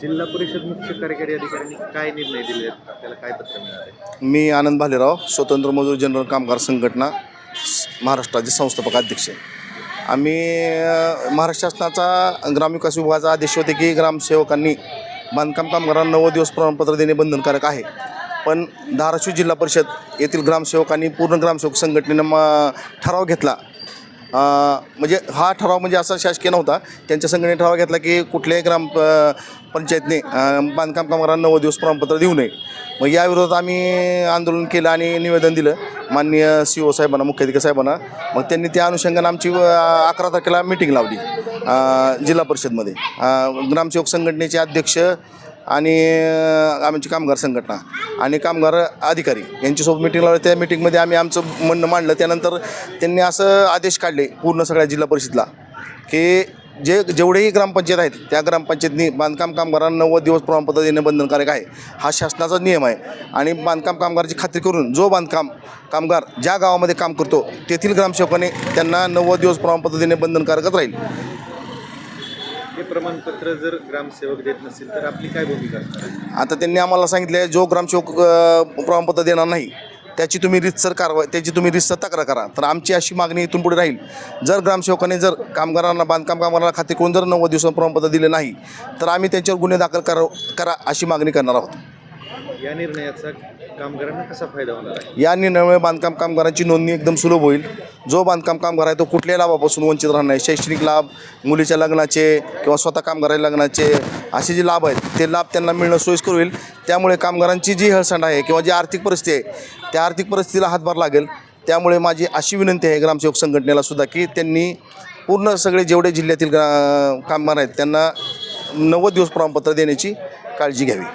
जिल्हा परिषद मुख्य कार्यकारी अधिकाऱ्यांनी काय निर्णय दिले आहेत? आपल्याला काय पत्र मिळाले? मी आनंद भालेराव, स्वतंत्र मजूर जनरल कामगार संघटना महाराष्ट्राचे संस्थापक अध्यक्ष. आम्ही महाराष्ट्र शासनाचा ग्रामविकास विभागाचा आदेश होते की ग्रामसेवकांनी बांधकाम कामगारांना 90 दिवस प्रमाणपत्र देणे बंधनकारक आहे. पण धाराशिव जिल्हा परिषद येथील ग्रामसेवकांनी पूर्ण ग्रामसेवक संघटनेनं ठराव घेतला. म्हणजे हा ठराव म्हणजे असा शासकीय नव्हता. त्यांच्या संघटनेने ठराव घेतला की कुठल्याही पंचायतने बांधकाम कामगारांना 90 दिवस प्रमाणपत्र देऊ नये. मग या विरोधात आम्ही आंदोलन केलं आणि निवेदन दिलं माननीय CO साहेबांना, मुख्याधिकारी साहेबांना. मग त्यांनी त्या अनुषंगाने आमची 11 तारखेला मीटिंग लावली जिल्हा परिषदमध्ये. ग्रामसेवक संघटनेचे अध्यक्ष आणि आमची कामगार संघटना आणि कामगार अधिकारी यांच्यासोबत मीटिंग लावली. त्या मीटिंगमध्ये आम्ही आमचं म्हणणं मांडलं. त्यानंतर त्यांनी असं आदेश काढले पूर्ण सगळ्या जिल्हा परिषदला की जेवढेही ग्रामपंचायत आहेत त्या ग्रामपंचायतनी बांधकाम कामगारांना 90 दिवस प्रमाणपत्र देणे बंधनकारक आहे. हा शासनाचा नियम आहे. आणि बांधकाम कामगाराची खात्री करून जो बांधकाम कामगार ज्या गावामध्ये काम करतो तेथील ग्रामसेवकाने त्यांना 90 दिवस प्रमाणपत्र देणे बंधनकारकच राहील. हे प्रमाणपत्र जर ग्रामसेवक देत नसेल तर आपली काय भूमिका असणार आहे? आता त्यांनी आम्हाला सांगितले जो ग्रामसेवक प्रमाणपत्र देणार नाही त्याची तुम्ही रीतसर तक्रार करा. तर आमची अशी मागणी इथून पुढे राहील. जर ग्रामसेवकाने जर बांधकाम कामगारांना खात्री करून जर 90 दिवस प्रमाणपत्र दिले नाही तर आम्ही त्यांच्यावर गुन्हे दाखल करा अशी मागणी करणार आहोत. या निर्णयाचा कामगारांना कसा फायदा होणार आहे? या निर्णयामुळे बांधकाम कामगारांची नोंदणी एकदम सुलभ होईल. जो बांधकाम कामगार आहे तो कुठल्याही लाभापासून वंचित राहणार नाही. शैक्षणिक लाभ, मुलीच्या लग्नाचे किंवा स्वतः कामगाराच्या लग्नाचे असे जे लाभ आहेत ते लाभ त्यांना मिळणं सोयीस्कर होईल. त्यामुळे कामगारांची जी हळसांड आहे किंवा जी आर्थिक परिस्थिती आहे त्या आर्थिक परिस्थितीला हातभार लागेल. त्यामुळे माझी अशी विनंती आहे ग्रामसेवक संघटनेला सुद्धा की त्यांनी पूर्ण सगळे जेवढे जिल्ह्यातील कामगार आहेत त्यांना 90 दिवस प्रमाणपत्र देण्याची काळजी घ्यावी.